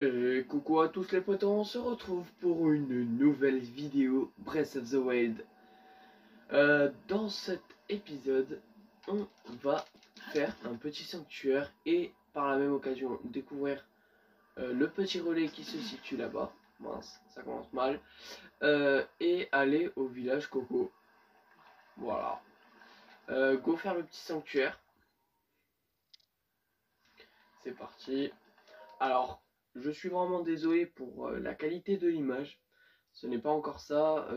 Coucou à tous les potos, on se retrouve pour une nouvelle vidéo Breath of the Wild. Dans cet épisode, on va faire un petit sanctuaire et par la même occasion découvrir le petit relais qui se situe là-bas. Mince, ça commence mal. Et aller au village Coco. Voilà. Go faire le petit sanctuaire. C'est parti. Alors, je suis vraiment désolé pour la qualité de l'image. Ce n'est pas encore ça.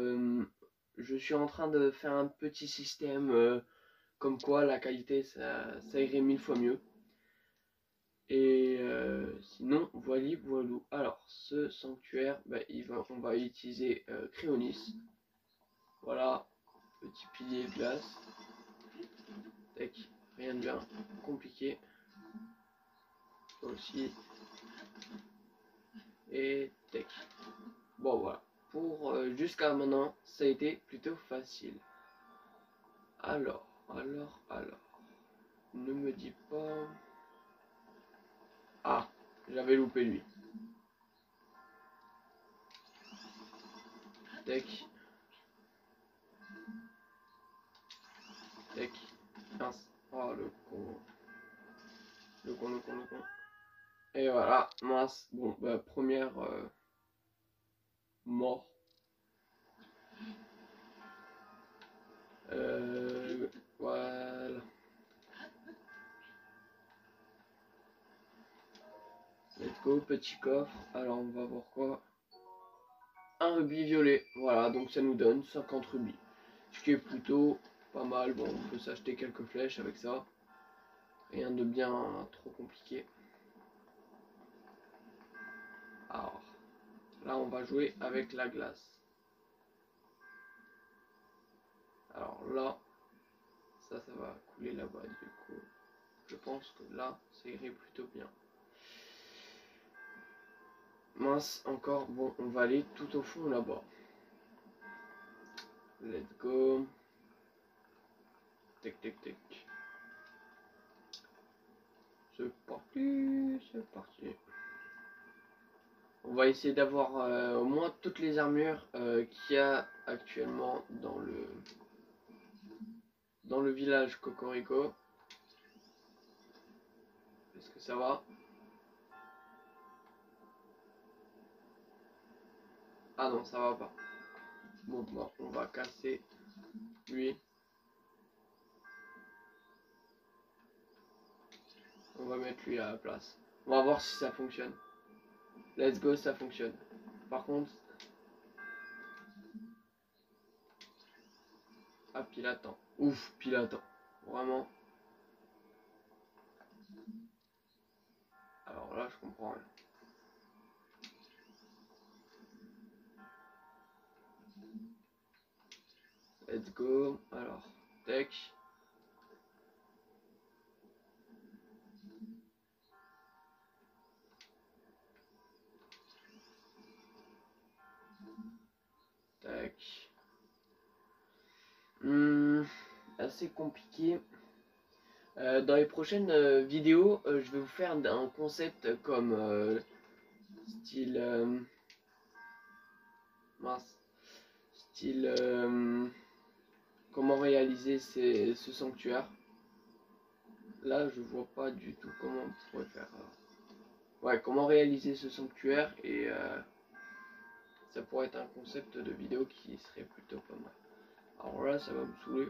Je suis en train de faire un petit système comme quoi la qualité ça irait 1000 fois mieux. Et sinon, voilà, voilà. Alors, ce sanctuaire, bah, on va utiliser Créonis. Voilà, petit pilier de glace. Tac, rien de bien compliqué. Aussi. Et tac. Bon, voilà. Pour jusqu'à maintenant, ça a été plutôt facile. Alors. Ne me dis pas... Ah, j'avais loupé lui. Tac. Tac. Mince. Oh, le con. Le con. Et voilà, mince. Bon, bah, première mort. Voilà. Let's go, petit coffre. Alors, on va voir quoi. Un rubis violet. Voilà, donc ça nous donne 50 rubis. Ce qui est plutôt pas mal. Bon, on peut s'acheter quelques flèches avec ça. Rien de bien trop compliqué. Alors, là, on va jouer avec la glace. Alors là, ça va couler là-bas du coup. Je pense que là, ça irait plutôt bien. Mince, encore, bon, on va aller tout au fond là-bas. Let's go. Tac. C'est parti. On va essayer d'avoir au moins toutes les armures qu'il y a actuellement dans le village Cocorico. Est-ce que ça va? Ah non, ça va pas. Bon, on va casser lui. On va mettre lui à la place. On va voir si ça fonctionne. Let's go, ça fonctionne. Par contre... Ah, pile à temps. Ouf, pile à temps. Vraiment. Alors là, je comprends rien. Let's go. Alors, tech. Tac. Assez compliqué. Dans les prochaines vidéos, je vais vous faire un concept comme style... mince. Style... comment réaliser ce sanctuaire. Là, je vois pas du tout comment on pourrait faire... ouais, comment réaliser ce sanctuaire et... ça pourrait être un concept de vidéo qui serait plutôt pas mal. Alors là, ça va me saouler.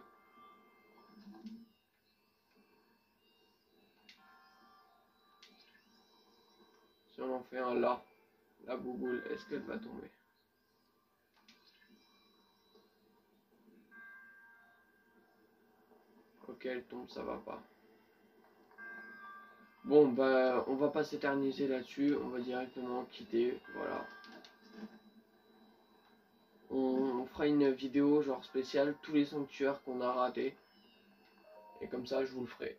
Si on en fait un là, la bouboule, est-ce qu'elle va tomber? Ok, elle tombe, ça va pas. Bon, bah, on va pas s'éterniser là-dessus, on va directement quitter, voilà. On fera une vidéo genre spéciale, tous les sanctuaires qu'on a ratés. Et comme ça, je vous le ferai.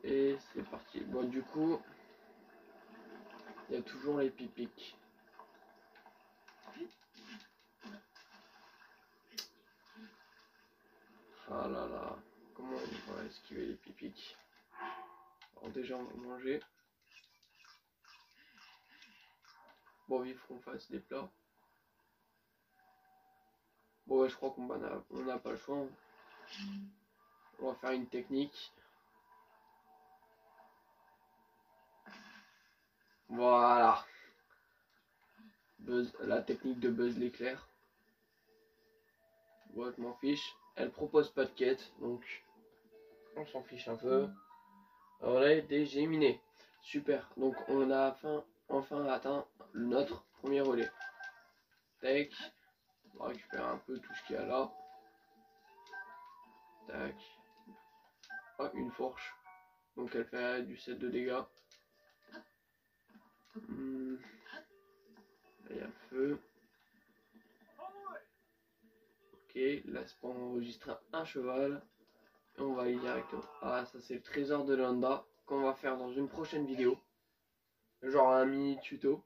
Et c'est parti. Bon, du coup, il y a toujours les pipiques. Ah là là, comment on va esquiver les pipiques? Alors déjà, on va manger. Bon, il faut qu'on fasse des plats. Bon, ouais, je crois qu'on n'a pas le choix. On va faire une technique. Voilà. La technique de Buzz l'éclair. Bon, je m'en fiche. Elle propose pas de quête, donc on s'en fiche un peu. On a été géminé. Super. Donc on a enfin atteint notre premier relais. Tac. On va récupérer un peu tout ce qu'il y a là. Tac. Oh, une fourche. Donc elle fait du 7 de dégâts. Là, il y a le feu. Ok, là c'est pour enregistrer un cheval. Et on va aller directement. Ah, ça c'est le trésor de Landa qu'on va faire dans une prochaine vidéo. Genre un mini tuto.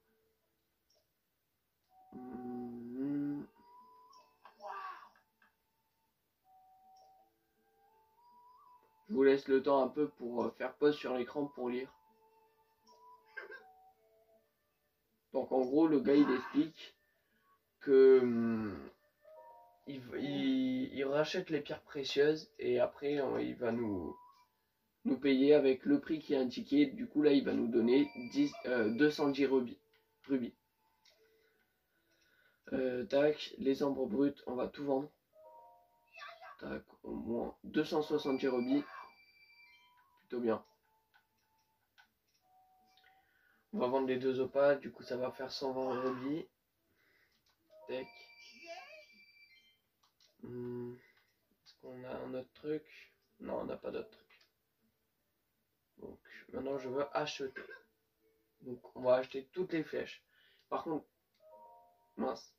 Je vous laisse le temps un peu pour faire pause sur l'écran pour lire. Donc en gros, le gars il explique que il rachète les pierres précieuses et après il va nous payer avec le prix qui est indiqué. Du coup là il va nous donner 210 rubis. Tac, les ambres bruts, on va tout vendre. Tac, au moins 270 rubis. Plutôt bien. On va vendre les 2 opales, du coup ça va faire 120 rubis. Tac. Est-ce qu'on a un autre truc? Non, on n'a pas d'autre truc. Donc maintenant je veux acheter. Donc on va acheter toutes les flèches. Par contre, mince.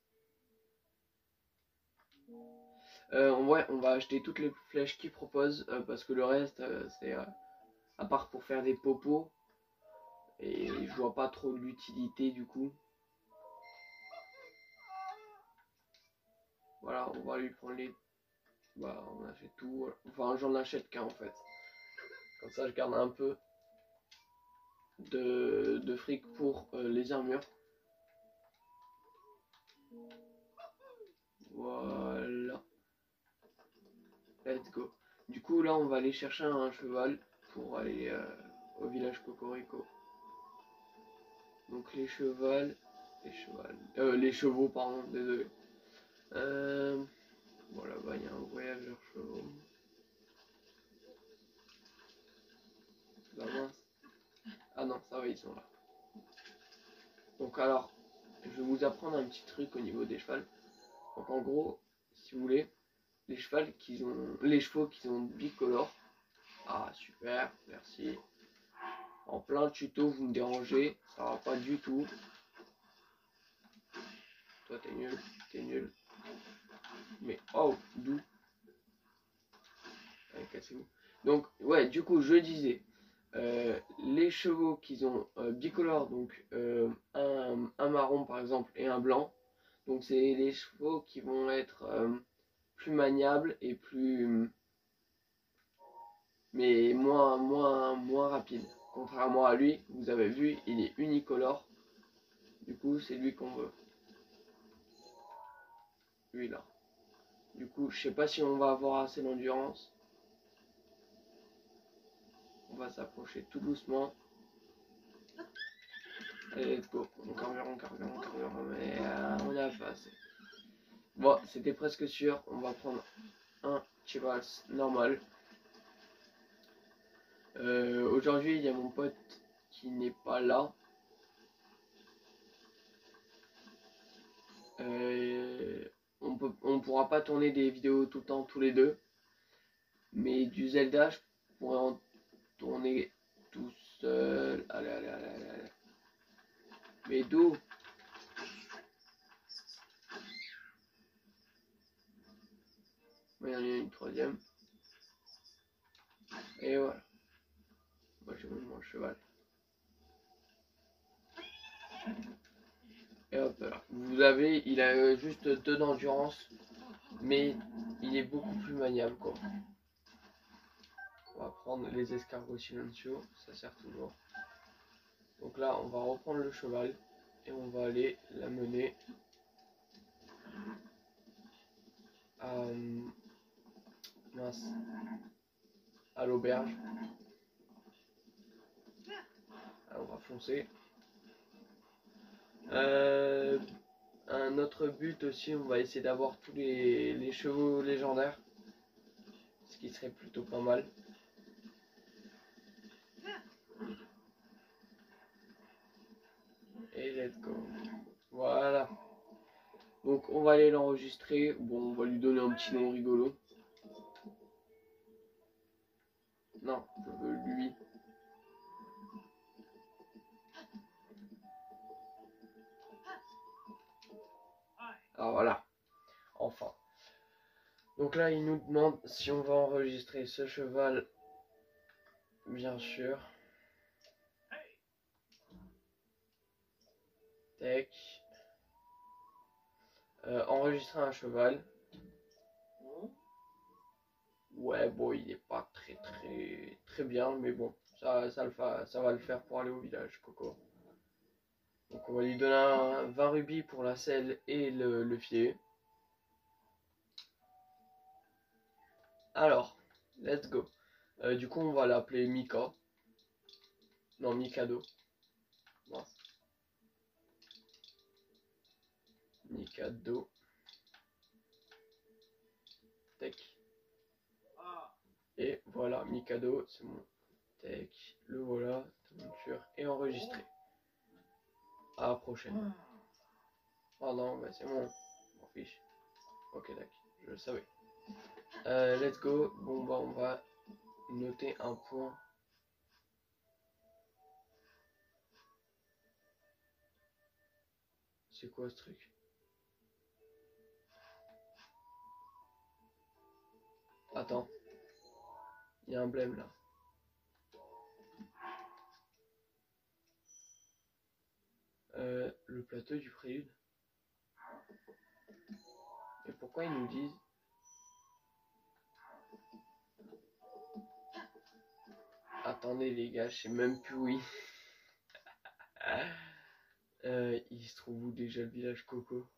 On va acheter toutes les flèches qu'ils proposent parce que le reste c'est à part pour faire des popos et je vois pas trop l'utilité du coup. Voilà, on va lui prendre les. Bah, on achète tout. Enfin, j'en achète qu'un en fait. Comme ça, je garde un peu de fric pour les armures. Voilà. Let's go. Du coup, là, on va aller chercher un cheval pour aller au village Cocorico. Donc les chevaux, pardon, désolé. Bon, là-bas, il y a un voyageur chevaux. Bah mince. Ah non, ça va, ils sont là. Donc alors, je vais vous apprendre un petit truc au niveau des chevaux. Donc en gros, si vous voulez, les chevaux qui ont bicolore. Ah super, merci. En plein tuto, vous me dérangez, ça va pas du tout. Toi t'es nul, t'es nul. Mais oh, d'où? Allez, cassez-vous. Donc ouais, du coup je disais, les chevaux qui ont bicolore, donc un marron par exemple et un blanc, donc c'est les chevaux qui vont être plus maniables et plus mais moins rapide. Contrairement à lui, vous avez vu, il est unicolore. Du coup, c'est lui qu'on veut. Lui là. Du coup, je sais pas si on va avoir assez d'endurance. On va s'approcher tout doucement. Allez, let's go. On carbure, mais on a pas assez. Bon, c'était presque sûr. On va prendre un cheval normal. Aujourd'hui, il y a mon pote qui n'est pas là. On pourra pas tourner des vidéos tout le temps tous les deux. Mais du Zelda, je pourrais en tourner tout seul. Allez, allez, allez, allez, allez. Mais d'où? Il y en a une troisième. Et voilà. Moi, j'ai mis mon cheval. Et hop là. Vous avez, il a juste 2 d'endurance. Mais il est beaucoup plus maniable, quoi. On va prendre les escargots silencieux. Ça sert toujours. Donc là, on va reprendre le cheval. et on va aller la mener à, mince, à l'auberge. On va foncer. Un autre but aussi, on va essayer d'avoir tous les chevaux légendaires, ce qui serait plutôt pas mal. Et let's go. Voilà. Donc on va aller l'enregistrer. Bon, on va lui donner un petit nom rigolo. Non, je veux lui. Alors voilà. Enfin. Donc là, il nous demande si on va enregistrer ce cheval. Bien sûr. Tac. Enregistrer un cheval. Ouais, bon, il est pas très bien, mais bon, ça va le faire pour aller au village, Coco. Donc on va lui donner un 20 rubis pour la selle et le filet. Alors, let's go. Du coup, on va l'appeler Mika. Non, Mikado. Bon. Mikado. Tac. Et voilà, Mikado, c'est mon tac. Le voilà, ta monture est enregistré. À la prochaine. Oh non, mais c'est bon. On fiche. Ok, d'accord, je le savais. Let's go. Bon, bah, on va noter un point. C'est quoi ce truc? Attends. Il y a un blême là. Le plateau du prélude. Et pourquoi ils nous disent... Attendez les gars, je sais même plus où il se trouve où déjà le village Coco?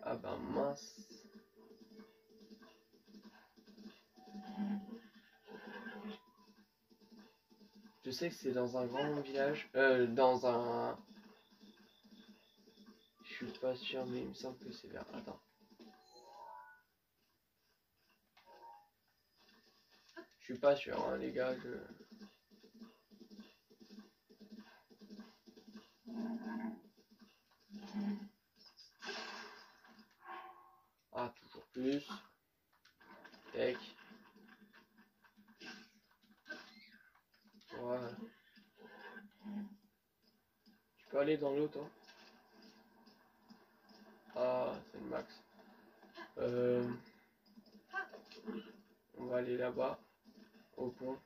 Ah bah mince. Je sais que c'est dans un grand village. Dans un... Je suis pas sûr, mais il me semble que c'est vers... Attends. Je suis pas sûr, hein, les gars. Ah, toujours plus. Tac. Voilà. Tu peux aller dans l'eau, toi? Ah, c'est le max. On va aller là-bas, au pont.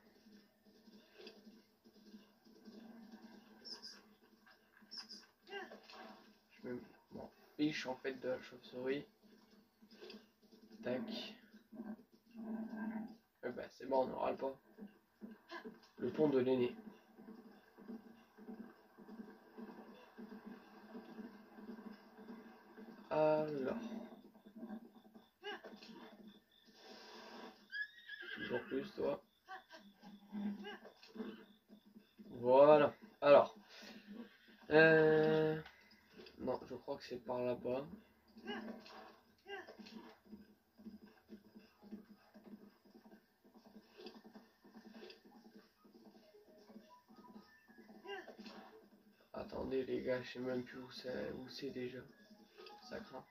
Je me m'en fiche en fait de la chauve-souris. Tac. Bah c'est bon, on aura le pas. Le pont de l'aîné. Alors. Toujours plus, toi. Voilà. Alors. Non, je crois que c'est par là-bas. Attendez les gars, je sais même plus où c'est déjà. Ça craint.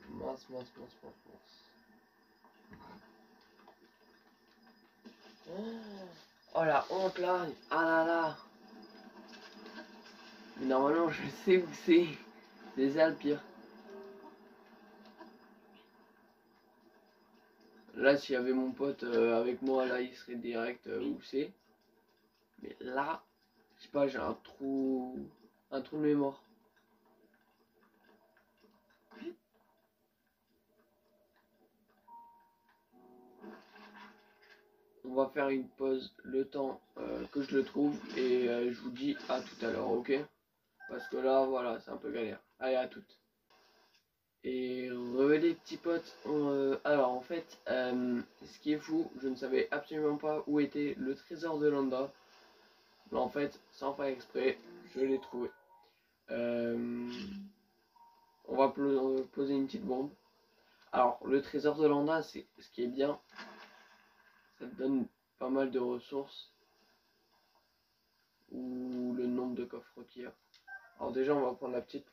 Mince. Oh la honte là. Ah là là. Mais normalement je sais où c'est. Les Alpes pire. Là, s'il y avait mon pote avec moi, là, il serait direct où c'est. Mais là, je sais pas, j'ai un trou de mémoire. On va faire une pause le temps que je le trouve et je vous dis à tout à l'heure, ok? Parce que là, voilà, c'est un peu galère. Allez, à toutes. Et les petits potes, alors en fait, ce qui est fou, je ne savais absolument pas où était le trésor de Landa. Mais en fait, sans faire exprès, je l'ai trouvé. On va poser une petite bombe. Alors, le trésor de Landa, c'est ce qui est bien, ça te donne pas mal de ressources. Ou le nombre de coffres qu'il y a. Alors déjà, on va prendre la petite.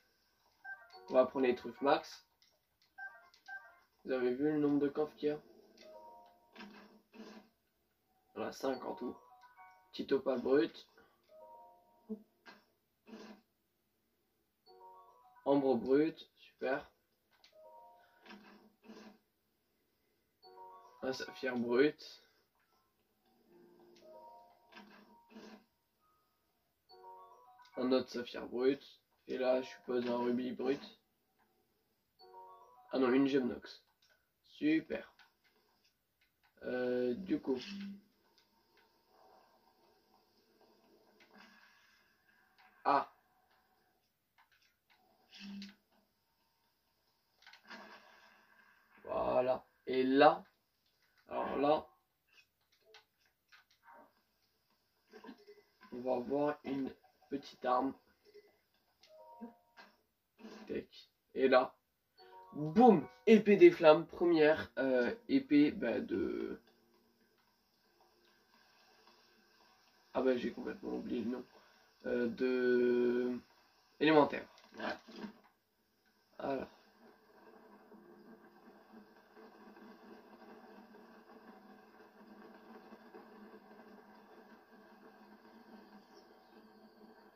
On va prendre les truffes max. Vous avez vu le nombre de coffres qu'il y a? Voilà, 5 en tout. Petit opale brut. Ambre brut, super. Un saphir brut. Un autre saphir brut. Et là, je suppose un rubis brut. Ah non, une gemnox. Super. Du coup. Ah. Voilà. Et là. Alors là. On va avoir une petite arme. Et là. Boum. Épée des flammes. Première épée de... Ah bah j'ai complètement oublié le nom. De... Élémentaire. Voilà. Voilà.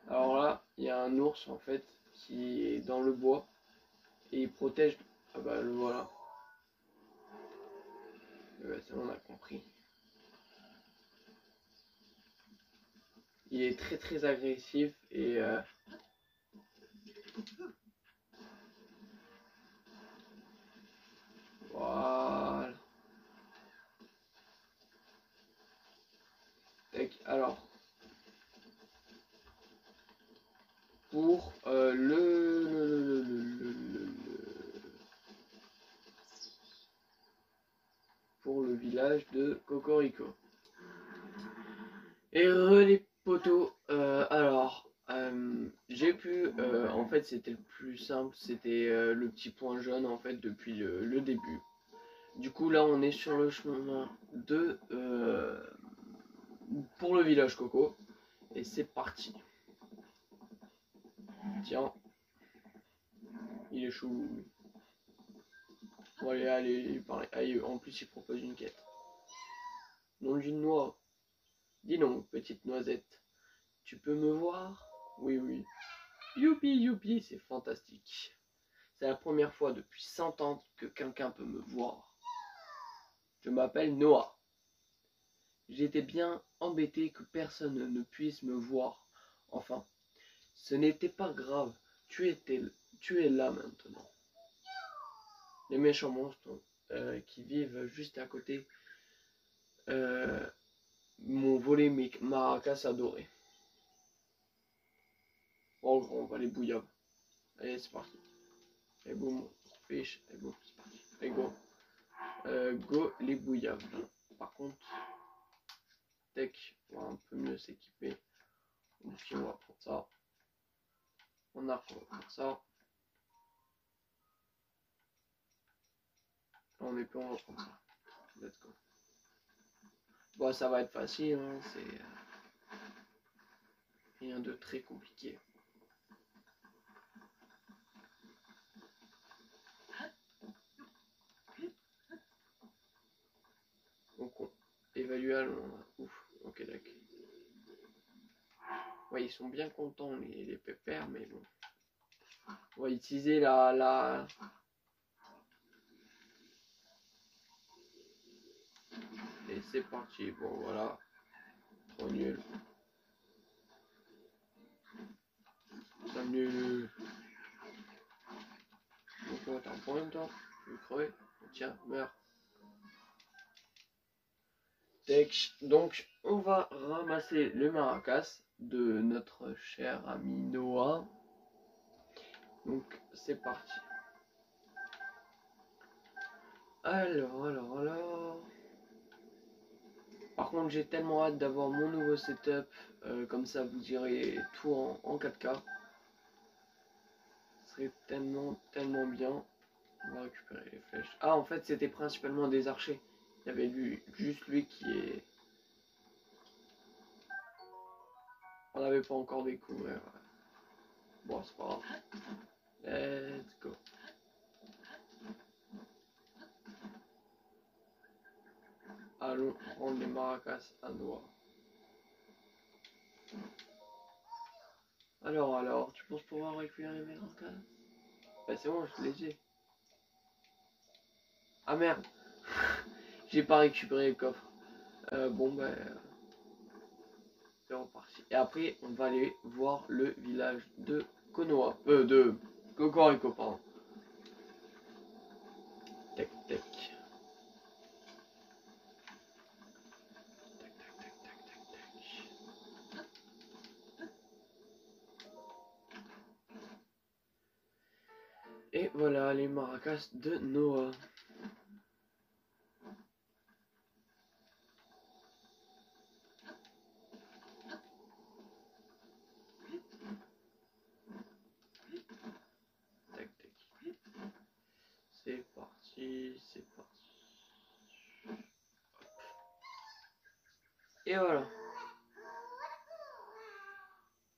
Alors là, il y a un ours en fait qui est dans le bois et il protège. Ah bah le voilà. Ouais, ça on a compris. Il est très très agressif et voilà. Alors pour pour le village de Cocorico. Et les poteaux, alors, j'ai pu, en fait c'était le plus simple, c'était le petit point jaune en fait depuis le début. Du coup là on est sur le chemin de, pour le village Coco, et c'est parti. Tiens, il est chou. Bon allez, allez, parler. Allez, en plus il propose une quête. Nom d'une noix. Dis donc, petite noisette, tu peux me voir? Oui, oui. Youpi, youpi, c'est fantastique. C'est la première fois depuis 100 ans que quelqu'un peut me voir. Je m'appelle Noah. J'étais bien embêté que personne ne puisse me voir. Enfin, ce n'était pas grave. Tu es là maintenant. Les méchants monstres qui vivent juste à côté m'ont volé mes maracas adorés. Oh, on va les bouillave. Allez, c'est parti. Et boum, fiche, et boum, c'est parti. Et go. Go les bouillaves. Par contre, tech, on va un peu mieux s'équiper. Donc on va prendre ça. On a on va prendre ça. Là, on est plus, on va prendre ça. Let's go. Bon, ça va être facile, hein, c'est rien de très compliqué. Donc on évalue à ouf, ok d'accord. Ouais, ils sont bien contents les pépères, mais bon. On va utiliser la Et c'est parti. Bon, voilà. Trop nul. C'est nul. Donc là, t'as un problème, toi? Tu veux crever? Tiens, meurs. Donc, on va ramasser le maracas de notre cher ami Noah. Donc, c'est parti. Alors. Par contre, j'ai tellement hâte d'avoir mon nouveau setup. Comme ça, vous direz tout en 4K. Ce serait tellement bien. On va récupérer les flèches. Ah, en fait, c'était principalement des archers. Il y avait juste lui qui est... On n'avait pas encore découvert. Bon, c'est pas grave. Let's go. Allons prendre les maracas à Noah. Alors, tu penses pouvoir récupérer les maracas? Bah c'est bon, je les ai. Ah merde. J'ai pas récupéré le coffre. Bon bah... c'est reparti. Et après, on va aller voir le village de Konoha. De Cocorico, pardon. Tac, tac. Et voilà les maracas de Noah. Tac, tac. C'est parti, c'est parti. Et voilà.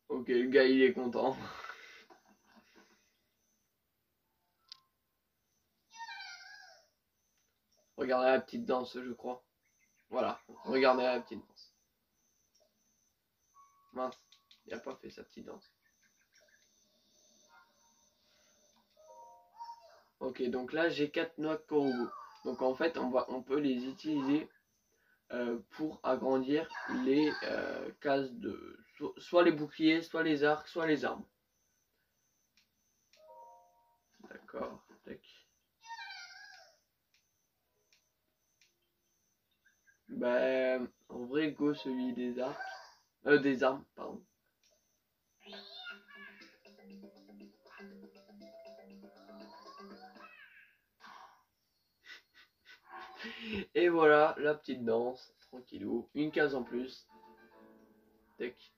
Ok, le gars il est content. Regardez la petite danse, je crois. Voilà, regardez la petite danse. Mince, il a pas fait sa petite danse. Ok, donc là j'ai 4 noix de Korugo. Donc en fait, on peut les utiliser pour agrandir les cases de... soit les boucliers, soit les arcs, soit les armes. D'accord, tac. Ben, en vrai, go celui des arcs. Des armes, pardon. Et voilà, la petite danse, tranquillou. Une case en plus. Tac.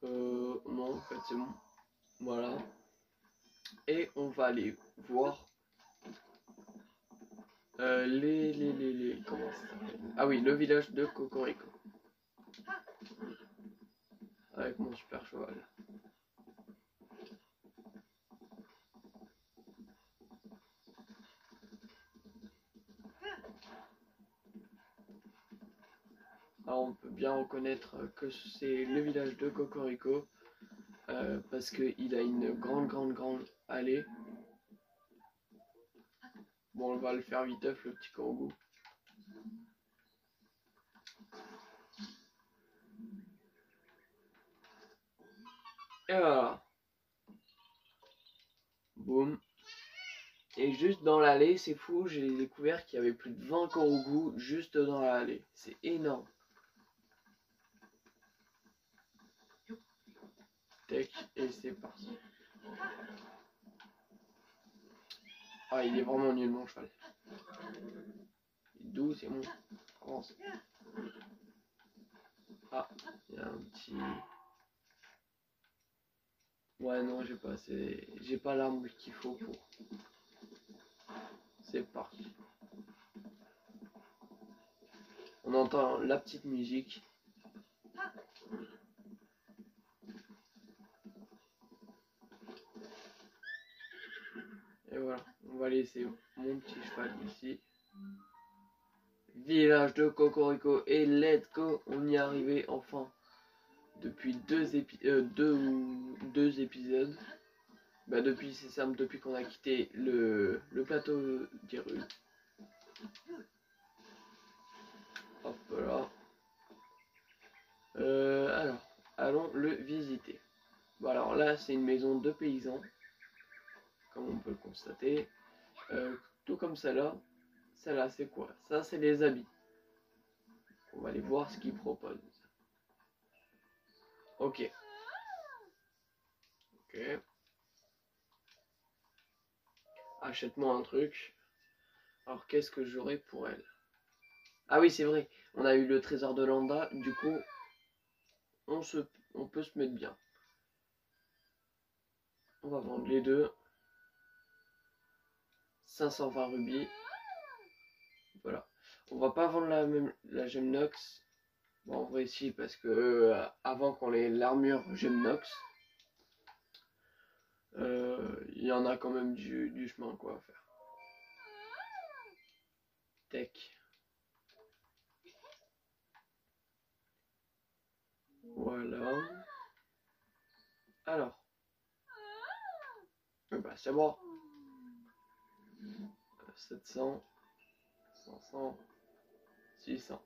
Non, en fait, c'est bon. Voilà. Et on va aller voir comment ça s'appelle? Ah oui, le village de Cocorico. Avec mon super cheval. Alors on peut bien reconnaître que c'est le village de Cocorico. Parce qu'il a une grande allée. Bon, on va le faire viteuf, le petit Korugo. Et voilà. Boum. Et juste dans l'allée, c'est fou, j'ai découvert qu'il y avait plus de 20 Korugo juste dans l'allée. C'est énorme. Tac, et c'est parti. Ah, il est vraiment nul mon cheval. Il est doux, c'est bon. Avance. Ah, il y a un petit... Ouais, non, j'ai pas assez... J'ai pas l'arme qu'il faut pour... C'est parti. On entend la petite musique. Et voilà, on va laisser mon petit cheval ici. Village de Cocorico et let's go, on y est arrivé enfin. Depuis deux épisodes. Bah depuis, c'est simple, depuis qu'on a quitté le plateau d'Hyrule. Hop là. Alors, allons le visiter. Bon alors là, c'est une maison de paysans, comme on peut le constater. Tout comme celle-là. Celle-là, c'est quoi? Ça, c'est les habits. On va aller voir ce qu'ils proposent. Ok. Ok. Achète-moi un truc. Alors, qu'est-ce que j'aurai pour elle? Ah oui, c'est vrai. On a eu le trésor de Landa. Du coup, on peut se mettre bien. On va vendre les deux. 520 rubis. Voilà. On va pas vendre la gemme Nox. Bon, en vrai, si, parce que avant qu'on ait l'armure gemme Nox, il y en a quand même du chemin quoi à faire. Tech. Voilà. Alors. Bah, c'est bon. 700. 500. 600.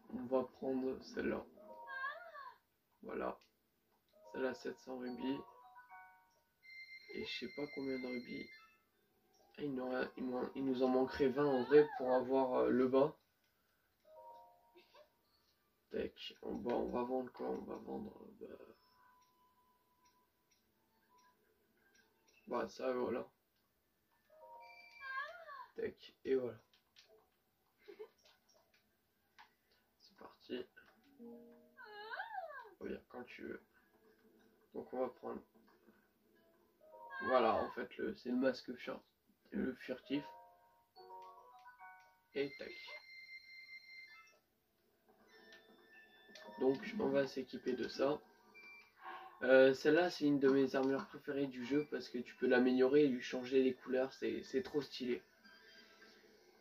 On va prendre celle-là. Voilà. Celle-là, 700 rubis. Et je sais pas combien de rubis. Il nous en manquerait 20 en vrai pour avoir le bas. Tac. On va vendre quoi? On va vendre. Bah ça, voilà. Tac. Et voilà. C'est parti. Reviens quand tu veux. Donc on va prendre. Voilà, en fait, c'est le masque furtif. Et tac. Donc on va s'équiper de ça. Celle-là, c'est une de mes armures préférées du jeu parce que tu peux l'améliorer et lui changer les couleurs. C'est trop stylé.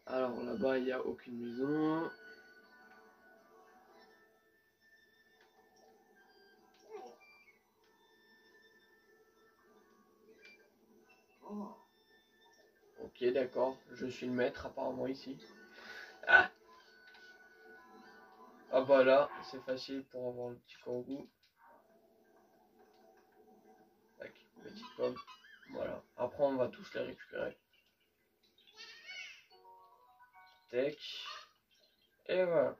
Alors là-bas, il n'y a aucune maison. Ok, d'accord. Je suis le maître apparemment ici. Ah, ah bah là, c'est facile pour avoir le petit kangou. Tac, petite pomme. Voilà. Après, on va tous les récupérer. Tac. Et voilà.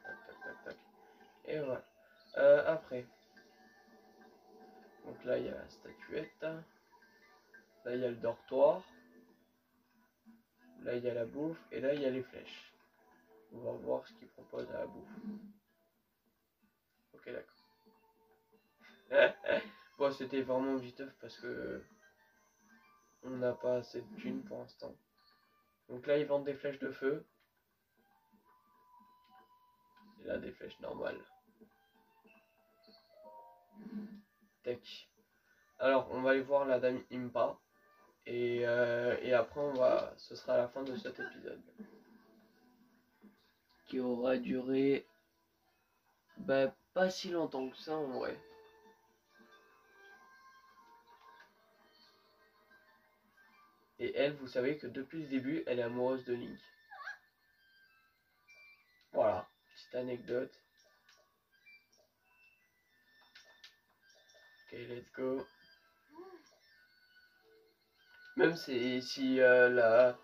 Tac, tac, tac, tac. Et voilà. Après. Donc là, il y a la statuette. Là, il y a le dortoir. Là, il y a la bouffe. Et là, il y a les flèches. On va voir ce qu'ils proposent à la bouffe. Ok, d'accord. Bon, c'était vraiment viteuf parce que on n'a pas assez de thunes pour l'instant. Donc là, ils vendent des flèches de feu. Et là, des flèches normales. Tac. Alors, on va aller voir la dame Impa. Et après, ce sera la fin de cet épisode. Qui aura duré pas si longtemps que ça en vrai. Et elle, vous savez que depuis le début, elle est amoureuse de Link. Voilà, petite anecdote. Ok, let's go. Même si la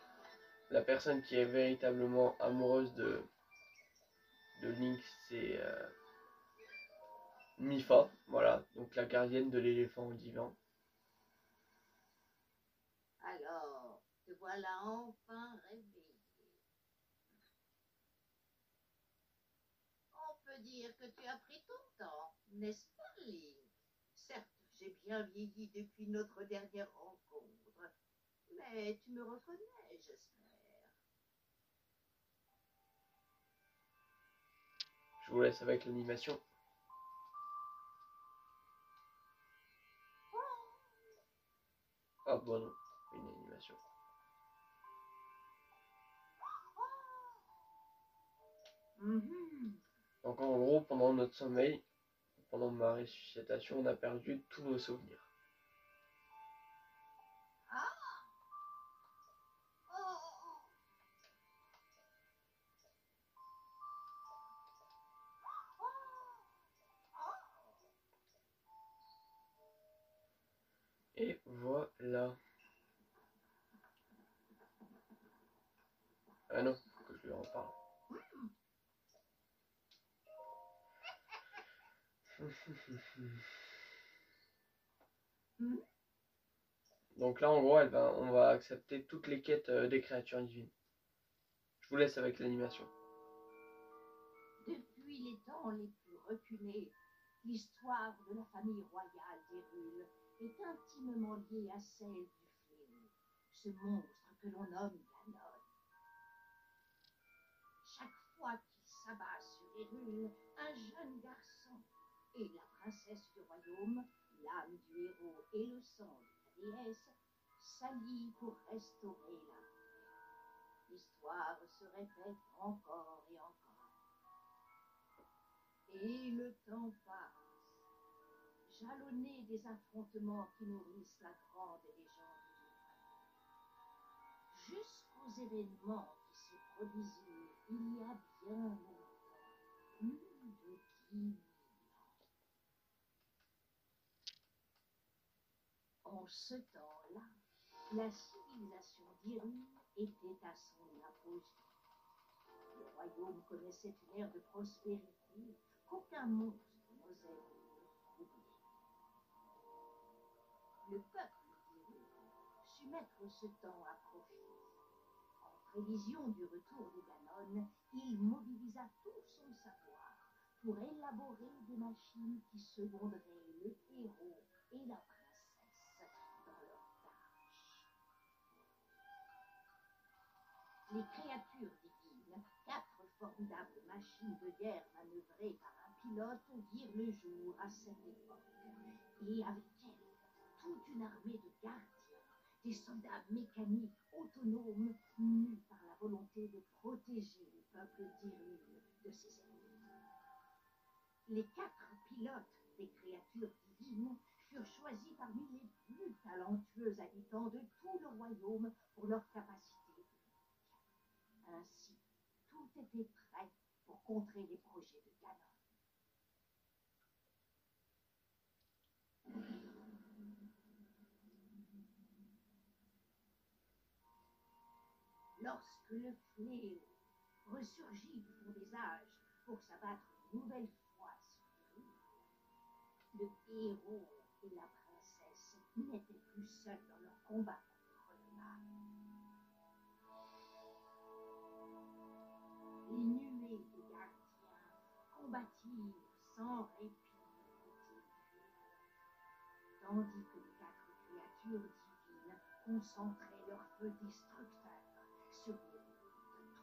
personne qui est véritablement amoureuse de Link, c'est Mifa, voilà, donc la gardienne de l'éléphant divin. Alors, te voilà enfin réveillé. On peut dire que tu as pris ton temps, n'est-ce pas, Link? Certes, j'ai bien vieilli depuis notre dernière rencontre, mais tu me reconnais, j'espère. Je vous laisse avec l'animation. Ah bon non, une animation. Mhm. Donc en gros, pendant notre sommeil, pendant ma ressuscitation, on a perdu tous nos souvenirs. Ah. Oh. Et voilà. Ah non, faut que je lui en parle. Donc là, en gros, on va accepter toutes les quêtes des créatures divines. Je vous laisse avec l'animation. Depuis les temps les plus reculés, l'histoire de la famille royale d'Hyrule est intimement liée à celle du fléau, ce monstre que l'on nomme Ganon. Chaque fois qu'il s'abat sur Hyrule, un jeune garçon et la princesse du royaume, l'âme du héros et le sang de la déesse, s'allient pour restaurer la paix. L'histoire se répète encore et encore. Et le temps passe, jalonné des affrontements qui nourrissent la grande légende du royaume. Jusqu'aux événements qui se produisirent il y a bien longtemps, plus de 10 000 ans. En ce temps-là, la civilisation d'Hyrule était à son apogée. Le royaume connaissait une ère de prospérité qu'aucun monstre n'osait troubler. Le peuple d'Hyrule sut mettre ce temps à profit. En prévision du retour de Ganon, il mobilisa tout son savoir pour élaborer des machines qui seconderaient le héros et la princesse dans leurs tâches. Les créatures divines, 4 formidables machines de guerre manœuvrées par un pilote, virent le jour à cette époque. Et avec elles, toute une armée de gardiens, des soldats mécaniques autonomes, mus par la volonté de protéger le peuple d'Hyrule de ses ennemis. Les 4 pilotes des créatures divines furent choisis parmi les plus talentueux habitants de tout le royaume pour leur capacité. Ainsi, tout était prêt pour contrer les projets de Ganon. Lorsque le fléau ressurgit du fond des âges pour s'abattre une nouvelle fois sur Hyrule, le héros et la princesse n'étaient plus seuls dans leur combat contre le mal. Les nuées de gardiens combattirent sans répit côté Hyrule, tandis que les 4 créatures divines concentraient leur feu destructeur sur Hyrule de toujours.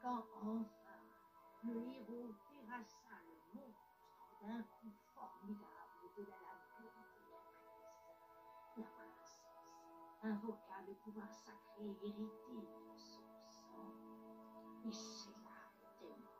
Quand enfin le héros terrassa le monstre d'un coup formidable de la lame purificatrice, la princesse invoqua le pouvoir sacré hérité de son sang et scella le démon.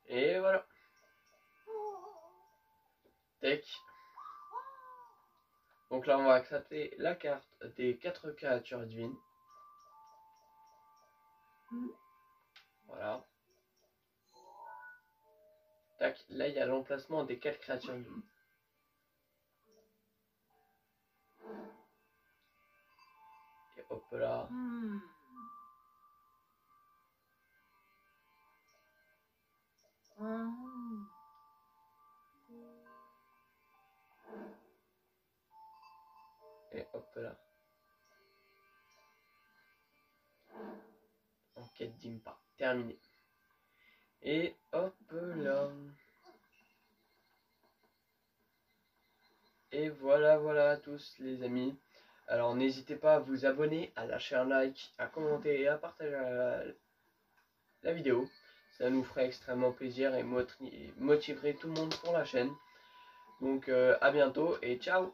Et voilà. Tech. Donc là, on va accepter la carte des 4 créatures divines. Voilà. Tac, là, il y a l'emplacement des 4 créatures divines. Et hop là. Et hop là. Enquête d'Impa. Terminé. Et hop là. Et voilà, voilà à tous les amis. Alors n'hésitez pas à vous abonner, à lâcher un like, à commenter et à partager la vidéo. Ça nous ferait extrêmement plaisir et motiverait tout le monde pour la chaîne. Donc à bientôt et ciao!